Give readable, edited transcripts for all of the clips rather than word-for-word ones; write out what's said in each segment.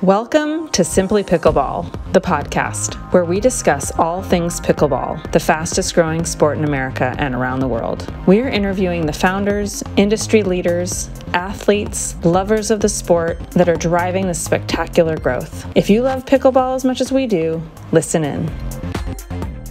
Welcome to Simply Pickleball, the podcast where we discuss all things pickleball, the fastest growing sport in America and around the world. We're interviewing the founders, industry leaders, athletes, lovers of the sport that are driving this spectacular growth. If you love pickleball as much as we do, listen in.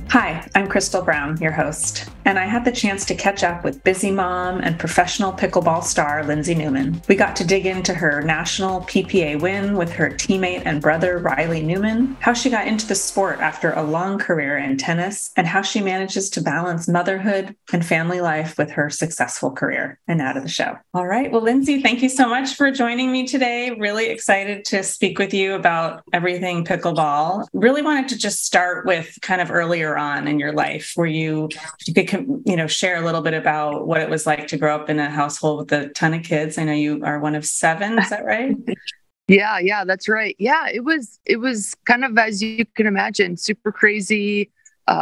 Hi, I'm Crystal Brown, your host, and I had the chance to catch up with busy mom and professional pickleball star Lindsey Newman. We got to dig into her national PPA win with her teammate and brother Riley Newman, how she got into the sport after a long career in tennis, and how she manages to balance motherhood and family life with her successful career. And now to the show. All right, well, Lindsey, thank you so much for joining me today. Really excited to speak with you about everything pickleball. Really wanted to just start with kind of earlier on in your life where you could, share a little bit about what it was like to grow up in a household with a ton of kids. I know you are one of 7. Is that right? Yeah, that's right. Yeah, it was kind of, as you can imagine, super crazy,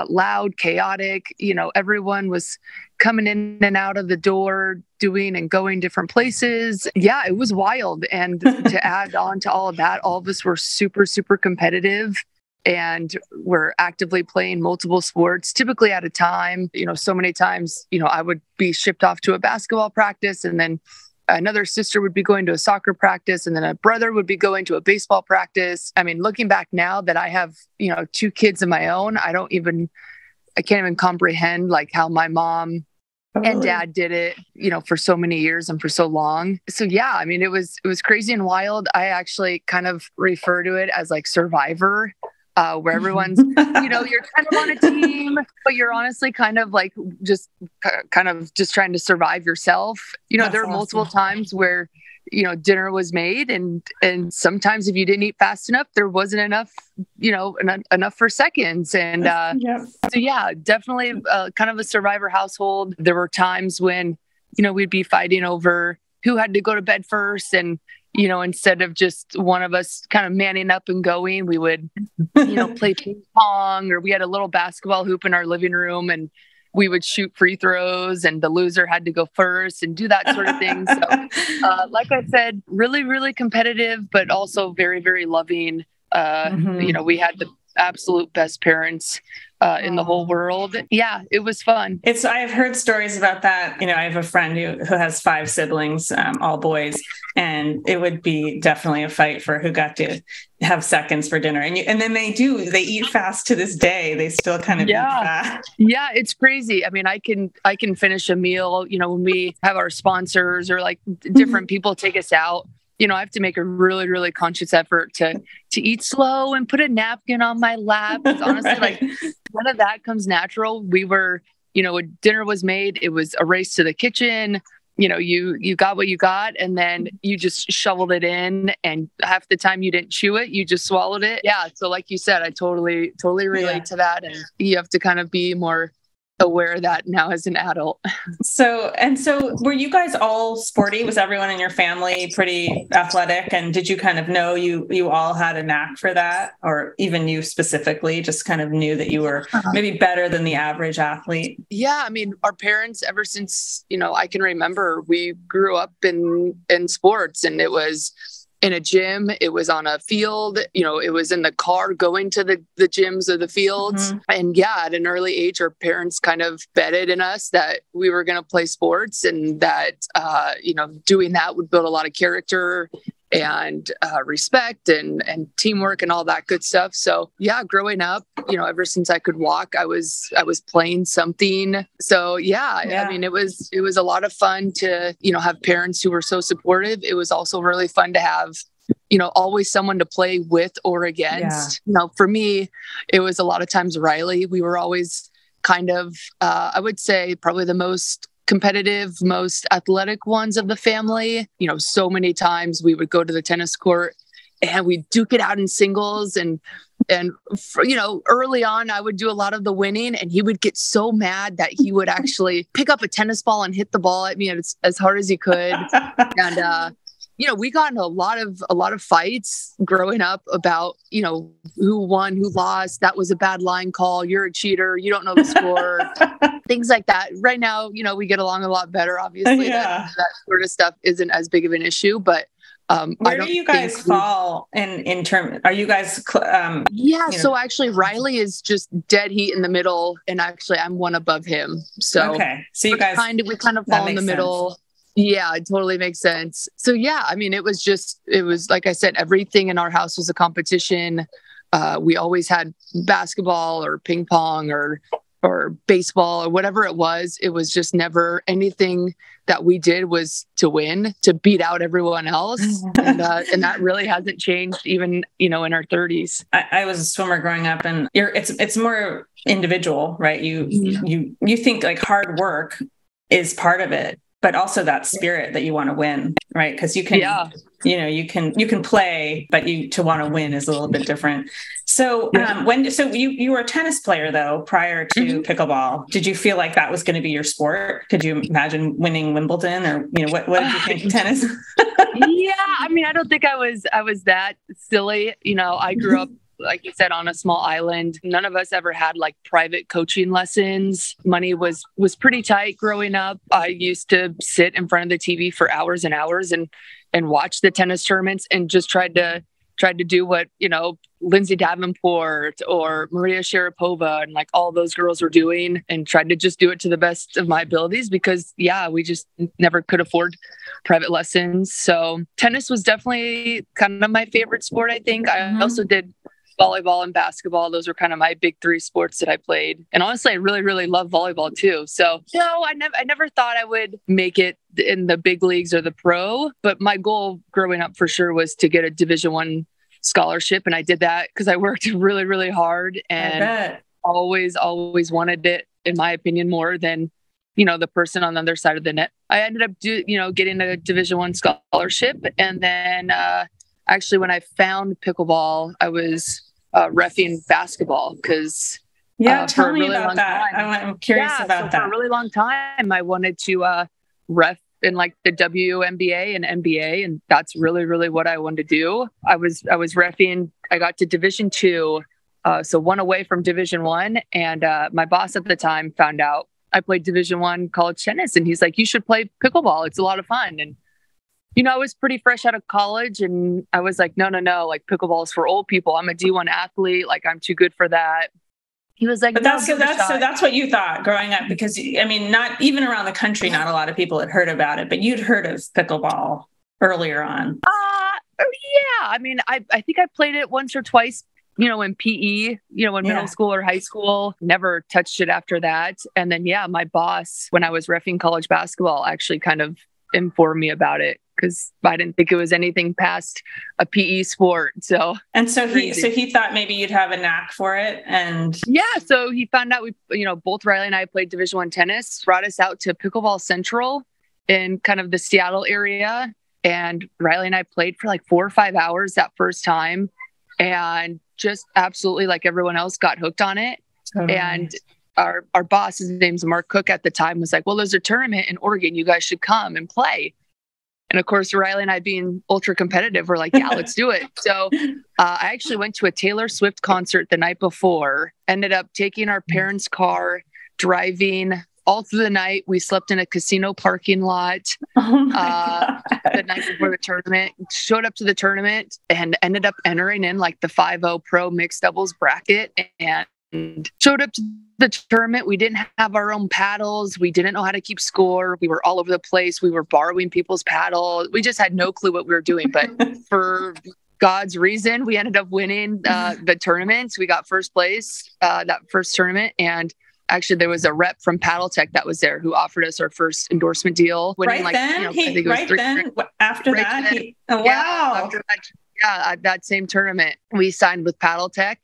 loud, chaotic. Everyone was coming in and out of the door, doing and going different places. Yeah, it was wild. And to add on to all of that, all of us were super, super competitive. And we're actively playing multiple sports, typically at a time. So many times, I would be shipped off to a basketball practice, and then another sister would be going to a soccer practice, and then a brother would be going to a baseball practice. I mean, looking back now that I have, 2 kids of my own, I can't even comprehend like how my mom and dad did it, for so many years and for so long. So yeah, I mean, it was crazy and wild. I actually kind of refer to it as like Survivor. Where everyone's, you're kind of on a team, but you're honestly kind of just trying to survive yourself. There are multiple times where, dinner was made and sometimes if you didn't eat fast enough, there wasn't enough, enough for seconds. And So yeah, definitely kind of a survivor household. There were times when, we'd be fighting over who had to go to bed first, and instead of just one of us kind of manning up and going, we would, play ping pong, or we had a little basketball hoop in our living room and we would shoot free throws and the loser had to go first and do that sort of thing. So, like I said, really, really competitive, but also very, very loving. We had the absolute best parents in the whole world. Yeah, it was fun. I've heard stories about that. I have a friend who has 5 siblings, all boys, and it would be definitely a fight for who got to have seconds for dinner. And then they eat fast to this day. They still kind of eat fast. Yeah, it's crazy. I mean, I can finish a meal, when we have our sponsors or like different people take us out. I have to make a really, really conscious effort to eat slow and put a napkin on my lap. It's honestly Right. None of that comes natural. We were, when dinner was made, it was a race to the kitchen. You got what you got, and then you just shoveled it in, and half the time you didn't chew it, you just swallowed it. Yeah. So like you said, I totally relate to that. And you have to kind of be more aware of that now as an adult. So were you guys all sporty? Was everyone in your family pretty athletic? And did you kind of know you all had a knack for that? Or even you specifically just kind of knew that you were maybe better than the average athlete? Yeah. I mean, our parents, ever since, I can remember, we grew up in sports, and it was in a gym, it was on a field, it was in the car going to the gyms or the fields. Mm-hmm. And yeah, at an early age, our parents kind of betted in us that we were going to play sports, and that, doing that would build a lot of character and respect and teamwork and all that good stuff. So yeah, growing up, ever since I could walk, I was playing something. So yeah, I mean, it was a lot of fun to, have parents who were so supportive. It was also really fun to have, always someone to play with or against. For me, it was a lot of times Riley. We were always kind of, I would say probably the most competitive, most athletic ones of the family. So many times we would go to the tennis court and we'd duke it out in singles, and early on I would do a lot of the winning, and he would get so mad that he would actually pick up a tennis ball and hit the ball at me as hard as he could. And we got in a lot of fights growing up about, who won, who lost. That was a bad line call. You're a cheater. You don't know the score. Things like that. Right now, we get along a lot better. Obviously, that sort of stuff isn't as big of an issue. But Where do you guys fall in terms? Are you guys? So actually, Riley is just dead heat in the middle, and actually, I'm one above him. So so you guys we kind of fall in the middle. Sense. Yeah, it totally makes sense. So yeah, I mean, it was like I said, everything in our house was a competition. We always had basketball or ping pong or baseball or whatever it was. It was just never anything that we did was to win, to beat out everyone else. And that really hasn't changed even, in our 30s. I was a swimmer growing up, and it's more individual, right? You think like hard work is part of it, but also that spirit that you want to win, right? Because you can, you can play, but to want to win is a little bit different. So you were a tennis player though, prior to pickleball. Did you feel like that was going to be your sport? Could you imagine winning Wimbledon, or, what did you think tennis? I mean, I don't think I was that silly. I grew up, like you said, on a small island. None of us ever had like private coaching lessons. Money was pretty tight growing up. I used to sit in front of the TV for hours and hours and watch the tennis tournaments and just tried to do what, Lindsay Davenport or Maria Sharapova and like all those girls were doing, and tried to just do it to the best of my abilities because we just never could afford private lessons. So tennis was definitely kind of my favorite sport, I think. I also did volleyball and basketball. Those were kind of my big three sports that I played. And honestly, I really, really love volleyball too. So no, I never thought I would make it in the big leagues or the pro, but my goal growing up for sure was to get a Division I scholarship. And I did that because I worked really, really hard and always wanted it, in my opinion, more than, the person on the other side of the net. I ended up getting a Division I scholarship. And then, actually, when I found pickleball, I was reffing basketball because tell me about that. I'm curious about that. For a really long time, I wanted to ref in like the WNBA and NBA, and that's really, really what I wanted to do. I was reffing. I got to Division II, so one away from Division I, and my boss at the time found out I played Division I college tennis, and he's like, "You should play pickleball. It's a lot of fun." And I was pretty fresh out of college, and I was like, no, like pickleball is for old people. I'm a D1 athlete. Like, I'm too good for that. He was like, but that's what you thought growing up, because I mean, not even around the country, not a lot of people had heard about it, but you'd heard of pickleball earlier on. I mean, I think I played it once or twice, in PE, in middle school or high school. Never touched it after that. And then, my boss, when I was reffing college basketball, actually kind of informed me about it, because I didn't think it was anything past a PE sport. So he thought maybe you'd have a knack for it. And so he found out both Riley and I played Division I tennis, brought us out to Pickleball Central in kind of the Seattle area. And Riley and I played for like 4 or 5 hours that first time, and just absolutely, like everyone else, got hooked on it. And our boss, his name's Mark Cook at the time, was like, well, there's a tournament in Oregon. You guys should come and play. And of course, Riley and I, being ultra competitive, were like, yeah, let's do it. So I actually went to a Taylor Swift concert the night before, ended up taking our parents' car, driving all through the night. We slept in a casino parking lot the night before the tournament, showed up to the tournament and ended up entering in like the 5-0 pro mixed doubles bracket, and showed up to the tournament. We didn't have our own paddles. We didn't know how to keep score. We were all over the place. We were borrowing people's paddles. We just had no clue what we were doing. But for God's reason, we ended up winning the tournament. We got first place that first tournament. And actually, there was a rep from Paddle Tech that was there who offered us our first endorsement deal. Winning, after at that same tournament, we signed with Paddle Tech,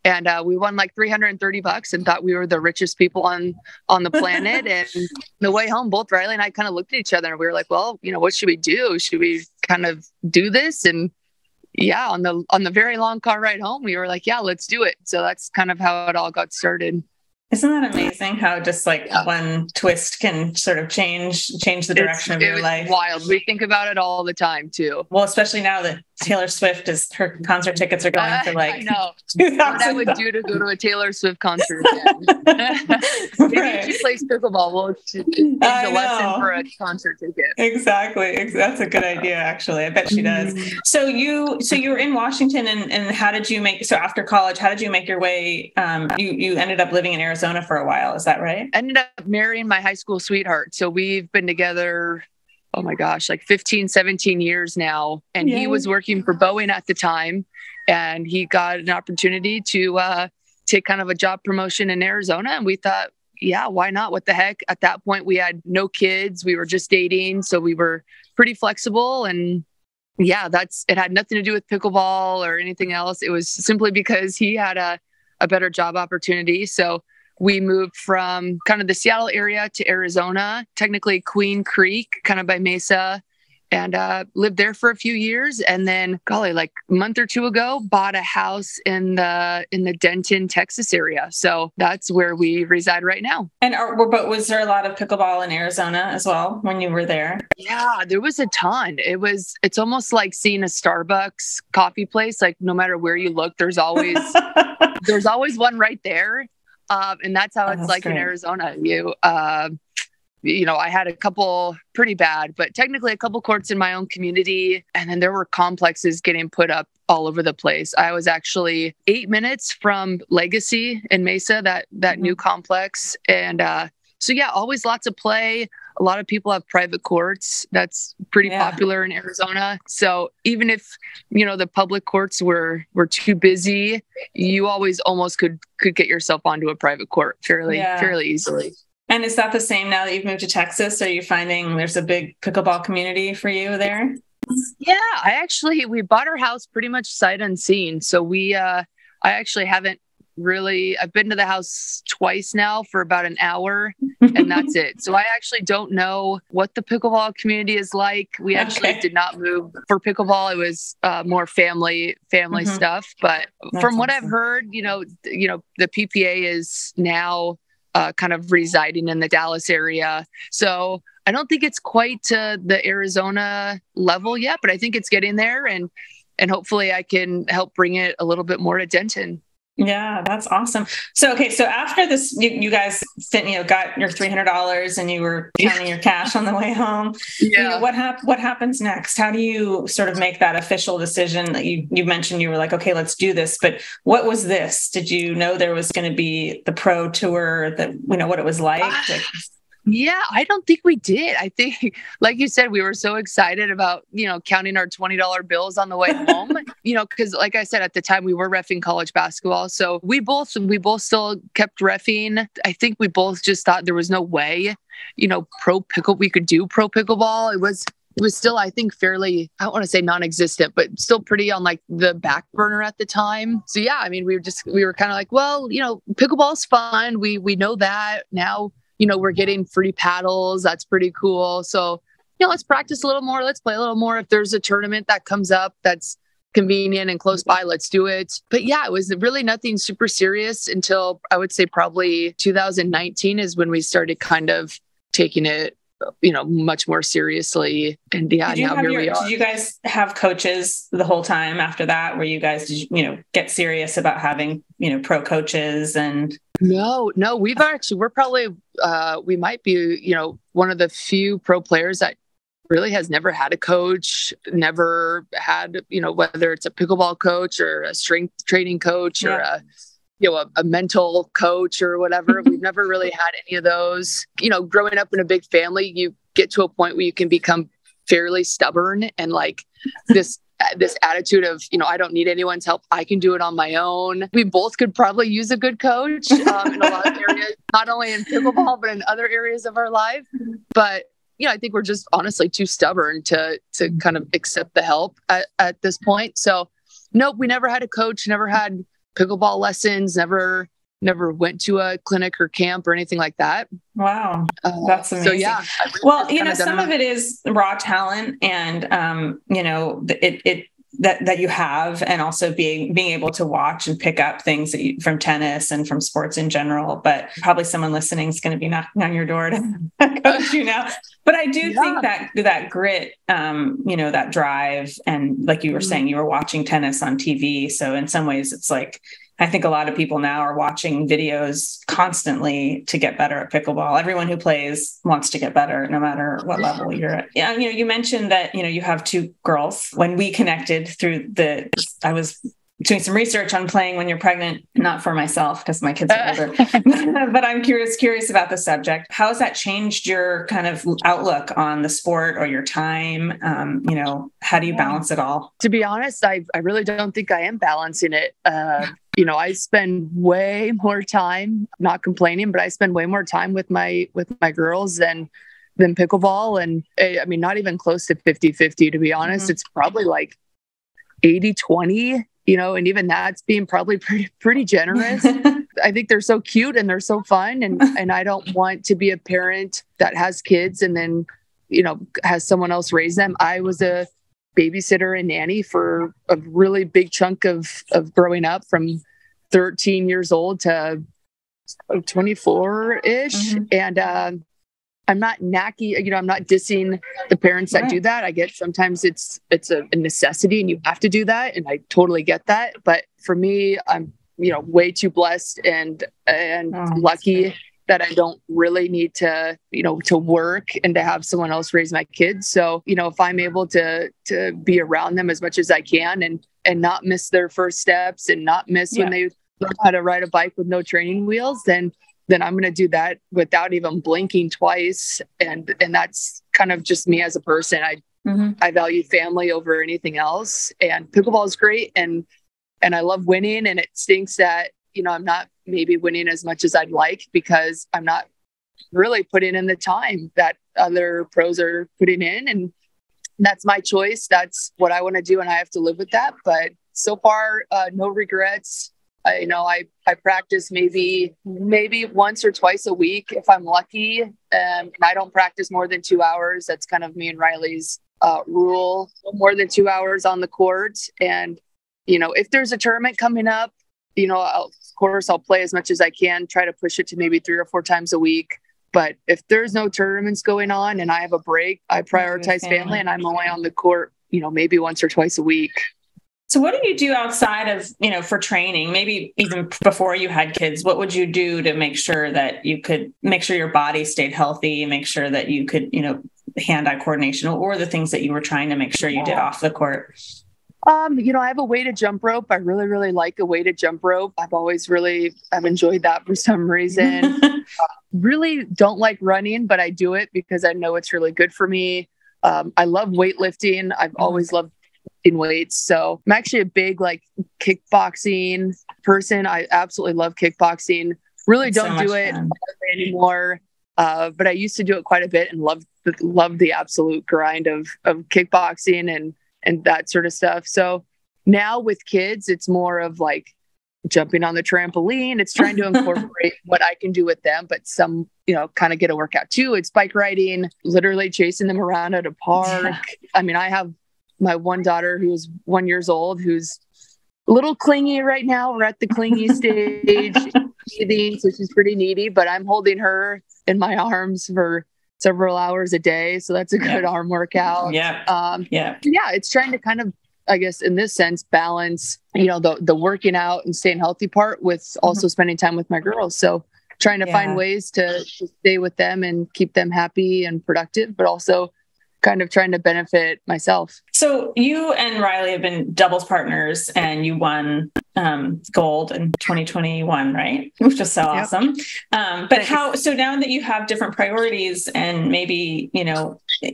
and we won like $330 and thought we were the richest people on the planet. And the way home, both Riley and I kind of looked at each other and we were like, well, what should we do? Should we kind of do this? And on the very long car ride home, we were like, yeah, let's do it. So that's kind of how it all got started. Isn't that amazing how just like one twist can sort of change the direction of your life? It's wild. We think about it all the time too. Well, especially now that Taylor Swift her concert tickets are going for like I know $2,000. what I would do to go to a Taylor Swift concert again. Maybe if she plays pickleball, we'll change a lesson for a concert ticket. Exactly. That's a good idea, actually. I bet she does. So you were in Washington, and how did you after college, how did you make your way? You ended up living in Arizona for a while. Is that right? Ended up marrying my high school sweetheart. So we've been together, oh my gosh, like 15, 17 years now. And he was working for Boeing at the time, and he got an opportunity to take kind of a job promotion in Arizona. And we thought, yeah, why not? What the heck? At that point, we had no kids. We were just dating. So we were pretty flexible. And yeah, it had nothing to do with pickleball or anything else. It was simply because he had a better job opportunity. So we moved from kind of the Seattle area to Arizona, technically Queen Creek, kind of by Mesa, and lived there for a few years. And then, golly, like a month or two ago, bought a house in the Denton, Texas area. So that's where we reside right now. And but was there a lot of pickleball in Arizona as well when you were there? Yeah, there was a ton. It's almost like seeing a Starbucks coffee place. Like no matter where you look, there's always one right there. And that's how it's like great. In Arizona. I had a couple pretty bad, but technically a couple courts in my own community. And then there were complexes getting put up all over the place. I was actually 8 minutes from Legacy in Mesa, that new complex. And so yeah, always lots of play. A lot of people have private courts. That's pretty popular in Arizona. So even if, the public courts were too busy, you always almost could get yourself onto a private court fairly easily. And is that the same now that you've moved to Texas? Are you finding there's a big pickleball community for you there? Yeah, we bought our house pretty much sight unseen. So I actually haven't I've been to the house twice now for about an hour, and that's it. So I actually don't know what the pickleball community is like. We actually did not move for pickleball. It was more family stuff. But from what I've heard, the PPA is now kind of residing in the Dallas area. So I don't think it's quite to the Arizona level yet, but I think it's getting there, and hopefully I can help bring it a little bit more to Denton. Yeah, that's awesome. So, so after this, you guys got your $300 and you were counting your cash on the way home. Yeah. What happens next? How do you sort of make that official decision that you mentioned you were like, okay, let's do this. But what was this? Did you know there was going to be the pro tour, that, what it was like? Yeah, I don't think we did. I think, like you said, we were so excited about, counting our $20 bills on the way home, because like I said, at the time we were reffing college basketball. So we both still kept reffing. I think we both just thought there was no way, we could do pro pickleball. It was still, I think, fairly, I don't want to say non-existent, but still pretty on like the back burner at the time. So yeah, I mean, we were kind of like, well, pickleball's fun. We know that now. We're getting free paddles. That's pretty cool. So, let's practice a little more. Let's play a little more. If there's a tournament that comes up that's convenient and close by, let's do it. But yeah, it was really nothing super serious until I would say probably 2019 is when we started kind of taking it, much more seriously. And yeah, now here we are. Did you guys have coaches the whole time after that? Where you guys, get serious about having, pro coaches and... No, we're probably, we might be, one of the few pro players that really has never had a coach, never had, whether it's a pickleball coach or a strength training coach or a mental coach or whatever. We've never really had any of those. Growing up in a big family, you get to a point where you can become fairly stubborn and like this attitude of, I don't need anyone's help. I can do it on my own. We both could probably use a good coach in a lot of areas, not only in pickleball, but in other areas of our life. But, I think we're just honestly too stubborn to kind of accept the help at this point. So nope, we never had a coach, never had pickleball lessons, never went to a clinic or camp or anything like that. Wow. That's amazing. So yeah. Well, some of it is raw talent and, that you have, and also being able to watch and pick up things from tennis and from sports in general. But probably someone listening is going to be knocking on your door to coach you now. But I do think that grit, that drive, and like you were saying, you were watching tennis on TV. So in some ways it's like, I think a lot of people now are watching videos constantly to get better at pickleball. Everyone who plays wants to get better, no matter what level you're at. Yeah, you mentioned that, you have 2 girls. When we connected I was doing some research on playing when you're pregnant, not for myself because my kids are older, but I'm curious about the subject. How has that changed your kind of outlook on the sport or your time? How do you balance it all? To be honest, I really don't think I am balancing it. I spend way more time, not complaining, but I spend way more time with my girls than pickleball. And I mean, not even close to 50-50, to be honest. It's probably like 80-20, and even that's being probably pretty generous. I think they're so cute and they're so fun. And I don't want to be a parent that has kids and then, has someone else raise them. I was a babysitter and nanny for a really big chunk of growing up, from 13 years old to 24-ish. And I'm not knacky, I'm not dissing the parents that do that. I get sometimes it's a necessity and you have to do that. And I totally get that. But for me, I'm, way too blessed and lucky that I don't really need to, to work and to have someone else raise my kids. So, if I'm able to be around them as much as I can and not miss their first steps and not miss when they learn how to ride a bike with no training wheels, then I'm going to do that without even blinking twice. And that's kind of just me as a person. I value family over anything else. And pickleball is great. And I love winning. And it stinks that, I'm not maybe winning as much as I'd like because I'm not really putting in the time that other pros are putting in. And that's my choice. That's what I want to do. And I have to live with that. But so far, no regrets. I practice maybe once or twice a week if I'm lucky. I don't practice more than 2 hours. That's kind of me and Riley's rule. More than 2 hours on the court. And, if there's a tournament coming up, of course I'll play as much as I can, try to push it to maybe 3 or 4 times a week. But if there's no tournaments going on and I have a break, I prioritize family and I'm only on the court, maybe once or twice a week. So what do you do outside of, for training, maybe even before you had kids? What would you do to make sure that you could make sure your body stayed healthy, make sure that you could, hand-eye coordination, or the things that you were trying to make sure you did off the court? I have a weighted jump rope. I really, really like a weighted jump rope. I've enjoyed that for some reason. Really don't like running, but I do it because I know it's really good for me. I love weightlifting. I've always loved in weights. So I'm actually a big kickboxing person. I absolutely love kickboxing. Really don't do it anymore. But I used to do it quite a bit and loved the absolute grind of kickboxing and that sort of stuff. So now with kids, it's more of jumping on the trampoline. It's trying to incorporate what I can do with them, but some, kind of get a workout too. It's bike riding, literally chasing them around at a park. Yeah. I mean, I have my one daughter who's 1 year old, who's a little clingy right now. We're at the clingy stage, teething, so she's pretty needy, but I'm holding her in my arms for several hours a day. So that's a good arm workout. It's trying to kind of, I guess, in this sense, balance, the working out and staying healthy part with also spending time with my girls. So trying to find ways to stay with them and keep them happy and productive, but also kind of trying to benefit myself. So you and Riley have been doubles partners and you won gold in 2021, right? Which is so awesome. But so now that you have different priorities and maybe,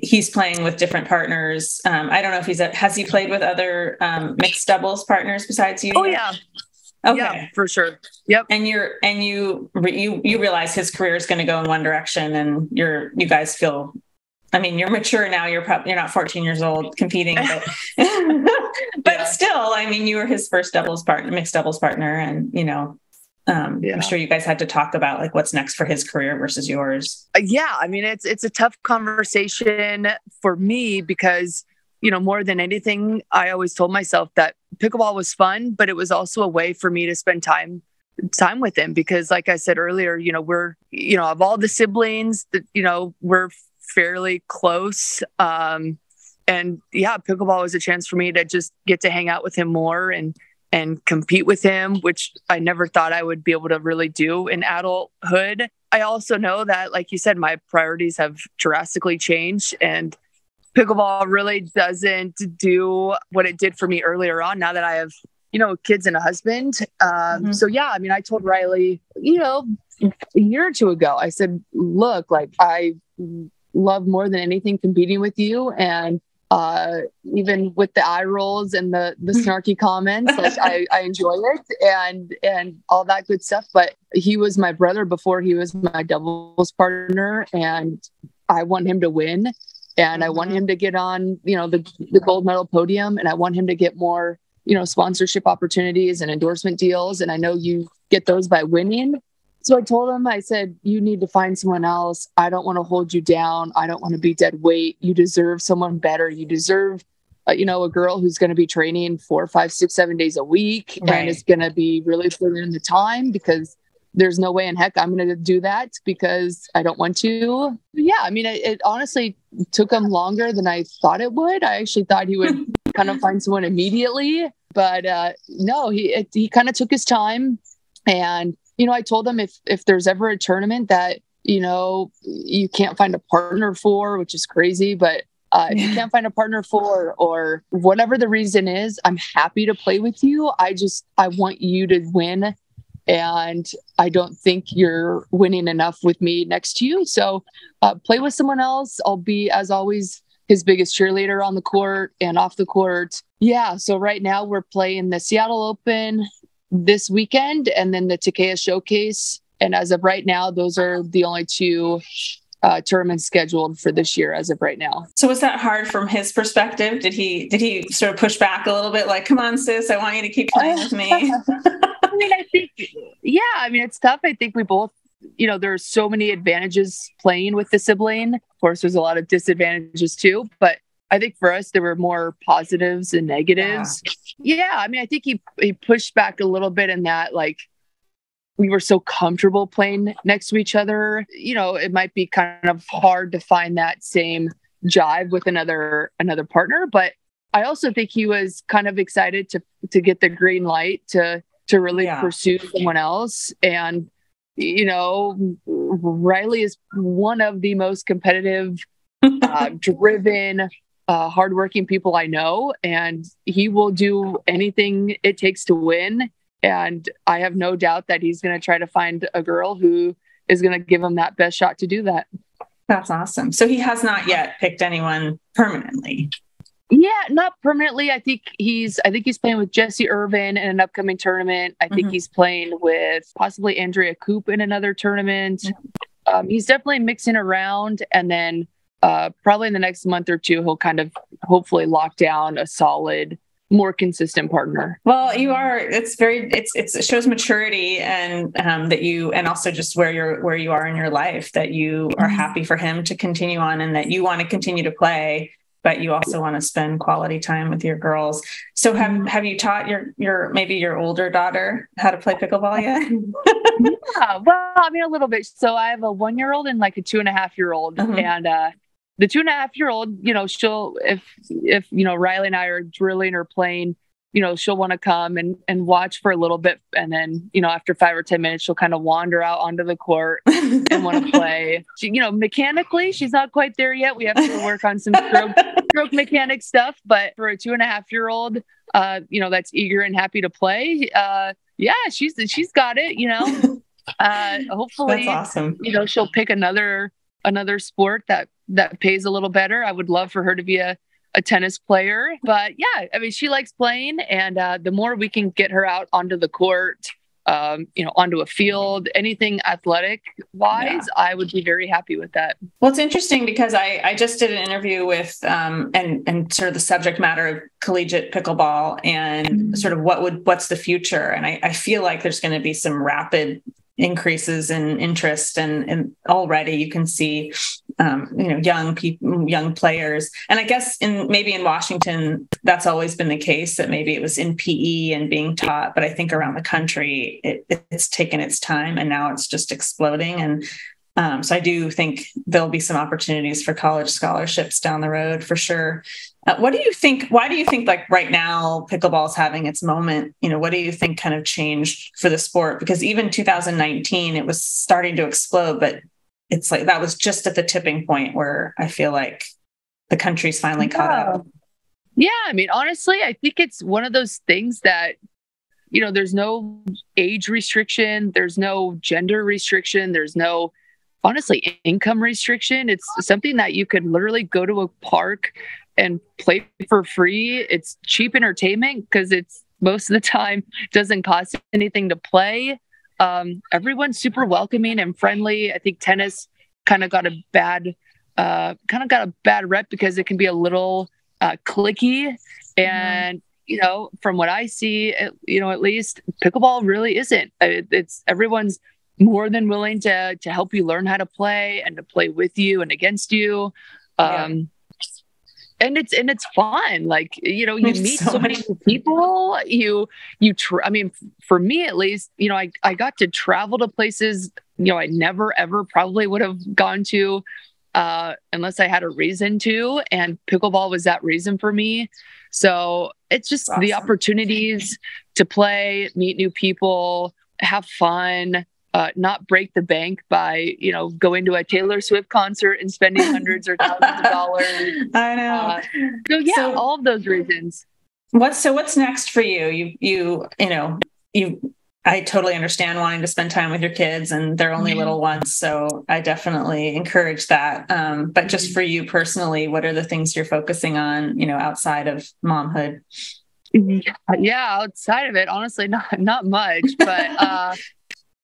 he's playing with different partners. I don't know if has he played with other mixed doubles partners besides you? Oh yeah. Okay. Yeah, for sure. Yep. And you realize his career is going to go in one direction and you guys feel, I mean, you're mature now. You're not 14 years old competing, but still, I mean, you were his first mixed doubles partner. And, I'm sure you guys had to talk about what's next for his career versus yours. Yeah. I mean, it's a tough conversation for me because more than anything, I always told myself that pickleball was fun, but it was also a way for me to spend time with him, because like I said earlier, we're, of all the siblings that, we're fairly close. And yeah, pickleball was a chance for me to just get to hang out with him more and compete with him, which I never thought I would be able to really do in adulthood. I also know that, like you said, my priorities have drastically changed, and pickleball really doesn't do what it did for me earlier on, now that I have, kids and a husband. So yeah, I mean, I told Riley, a year or two ago, I said, look, like, I love more than anything competing with you. And even with the eye rolls and the snarky comments, like I enjoy it and all that good stuff. But he was my brother before he was my doubles partner, and I want him to win. And I want him to get on, the gold medal podium, and I want him to get more, sponsorship opportunities and endorsement deals. And I know you get those by winning. So I told him, I said, you need to find someone else. I don't want to hold you down. I don't want to be dead weight. You deserve someone better. You deserve, a girl who's going to be training 4, 5, 6, 7 days a week, right, and is going to be really putting in the time, because there's no way in heck I'm going to do that because I don't want to. Yeah. I mean, it honestly took him longer than I thought it would. I actually thought he would kind of find someone immediately, but no, he kind of took his time. And, I told him if there's ever a tournament that, you can't find a partner for, which is crazy, but if you can't find a partner for, or whatever the reason is, I'm happy to play with you. I want you to win. And I don't think you're winning enough with me next to you. So play with someone else. I'll be, as always, his biggest cheerleader on the court and off the court. Yeah. So right now we're playing the Seattle Open this weekend, and then the Takea Showcase. And as of right now, those are the only two tournaments scheduled for this year as of right now. So was that hard from his perspective? Did he sort of push back a little bit, like, come on, sis, I want you to keep playing with me? I think, it's tough. I think we both, there's so many advantages playing with the sibling. Of course, there's a lot of disadvantages too, but I think for us, there were more positives and negatives. Yeah. I think he pushed back a little bit in that, like, we were so comfortable playing next to each other. It might be kind of hard to find that same jive with another partner, but I also think he was kind of excited to get the green light to really pursue someone else. And, Riley is one of the most competitive, driven, hardworking people I know, and he will do anything it takes to win. And I have no doubt that he's going to try to find a girl who is going to give him that best shot to do that. That's awesome. So he has not yet picked anyone permanently. Yeah, not permanently. I think he's playing with Jessie Irvin in an upcoming tournament. I think he's playing with possibly Andrea Coop in another tournament. He's definitely mixing around, and then probably in the next month or two, he'll kind of hopefully lock down a solid, more consistent partner. Well, you are. It shows maturity, and that you, and also just where you are in your life, that you are happy for him to continue on, and that you want to continue to play, but you also want to spend quality time with your girls. So have you taught your older daughter how to play pickleball yet? Yeah, well, a little bit. So I have a 1-year-old and like a 2.5-year-old, and the 2.5-year-old, she'll, if Riley and I are drilling or playing, she'll want to come and watch for a little bit. And then, after 5 or 10 minutes, she'll kind of wander out onto the court and want to play. She, mechanically, she's not quite there yet. We have to work on some stroke mechanic stuff, but for a 2.5-year-old, that's eager and happy to play. Yeah, she's got it, hopefully, that's awesome. She'll pick another sport that pays a little better. I would love for her to be a tennis player, but yeah, she likes playing, and the more we can get her out onto the court, onto a field, anything athletic wise, I would be very happy with that. Well, it's interesting because I just did an interview with, and sort of the subject matter of collegiate pickleball and sort of what's the future. And I feel like there's going to be some rapid increases in interest, and already you can see young players. And I guess maybe in Washington, that's always been the case, that maybe it was in PE and being taught, but I think around the country, it's taken its time and now it's just exploding. And so I do think there'll be some opportunities for college scholarships down the road for sure. What do you think? Why do you think like right now pickleball is having its moment? What do you think kind of changed for the sport? Because even 2019, it was starting to explode, but it's like that was just at the tipping point where I feel like the country's finally caught up. Yeah. I mean, honestly, I think it's one of those things that, there's no age restriction. There's no gender restriction. There's no, honestly, income restriction. It's something that you could literally go to a park and play for free. It's cheap entertainment because it's most of the time doesn't cost anything to play. Everyone's super welcoming and friendly. I think tennis kind of got a bad rep because it can be a little cliquey. And, from what I see, at least pickleball really isn't. It's everyone's more than willing to help you learn how to play and to play with you and against you. And it's fun. Like, you meet so many people. I mean, for me at least, I got to travel to places, I never, ever probably would have gone to, unless I had a reason to, and pickleball was that reason for me. So it's just the opportunities to play, meet new people, have fun, not break the bank by, going to a Taylor Swift concert and spending hundreds or thousands of dollars. I know. So all of those reasons. What's next for you? I totally understand wanting to spend time with your kids, and they're only little ones. So I definitely encourage that. But just for you personally, what are the things you're focusing on, outside of momhood? Yeah, outside of it, honestly, not much, but,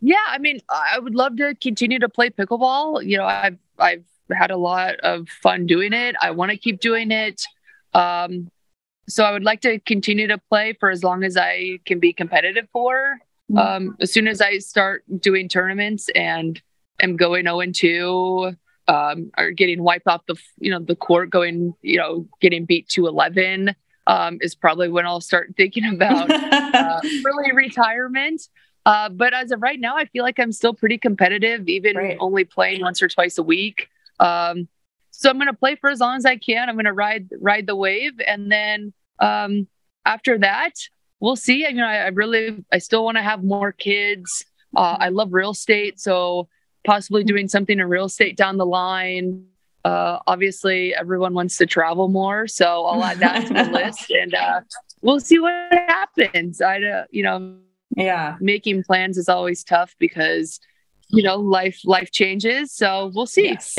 yeah, I mean, I would love to continue to play pickleball. I've had a lot of fun doing it. I want to keep doing it. So I would like to continue to play for as long as I can be competitive for. As soon as I start doing tournaments and am going 0-2, or getting wiped off the court, getting beat 2-11, is probably when I'll start thinking about early retirement. But as of right now, I feel like I'm still pretty competitive, even only playing once or twice a week. So I'm going to play for as long as I can. I'm going to ride the wave. And then after that, we'll see. I still want to have more kids. I love real estate. So possibly doing something in real estate down the line. Obviously, everyone wants to travel more. So I'll add that to the list, and we'll see what happens. Making plans is always tough because, life changes. So we'll see. Yes.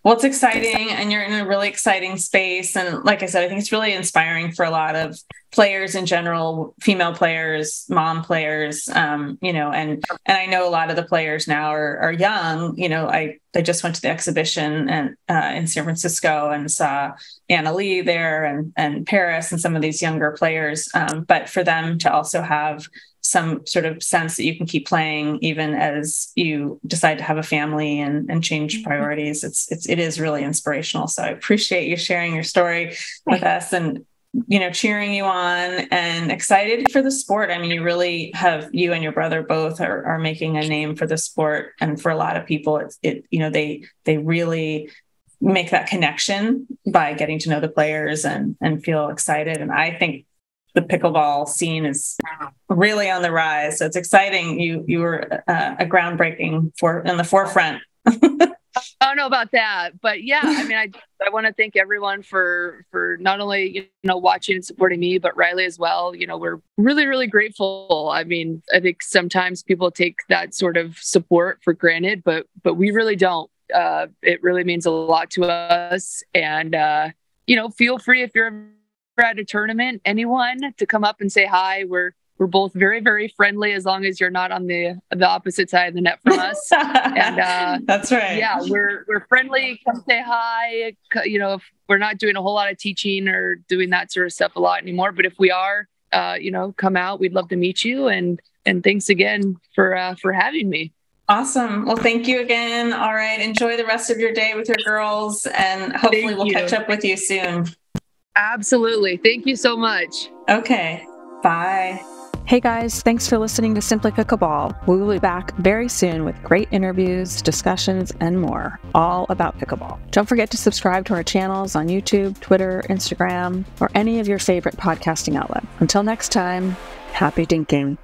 Well, it's exciting, and you're in a really exciting space. And like I said, I think it's really inspiring for a lot of players in general, female players, mom players, and I know a lot of the players now are young. I just went to the exhibition in San Francisco and saw Anna Lee there and Paris and some of these younger players. But for them to also have some sort of sense that you can keep playing even as you decide to have a family and change priorities, it is really inspirational. So I appreciate you sharing your story with us and, cheering you on and excited for the sport. I mean, you and your brother both are making a name for the sport. And for a lot of people, they really make that connection by getting to know the players and feel excited. And I think the pickleball scene is really on the rise. So it's exciting. You were a groundbreaking in the forefront. I don't know about that, but yeah, I mean, I want to thank everyone for not only, watching and supporting me, but Riley as well. We're really, really grateful. I mean, I think sometimes people take that sort of support for granted, but we really don't. It really means a lot to us. And, feel free if you're at a tournament, anyone to come up and say hi. We're both very, very friendly as long as you're not on the opposite side of the net from us. And that's right. Yeah, we're friendly. Come say hi. If we're not doing a whole lot of teaching or doing that sort of stuff a lot anymore, but if we are, come out. We'd love to meet you. And thanks again for having me. Awesome. Well, thank you again. All right. Enjoy the rest of your day with your girls, and hopefully we'll catch up with you soon. Absolutely. Thank you so much. Okay. Bye. Hey guys, thanks for listening to Simply Pickleball. We will be back very soon with great interviews, discussions, and more, all about pickleball. Don't forget to subscribe to our channels on YouTube, Twitter, Instagram, or any of your favorite podcasting outlets. Until next time, happy dinking.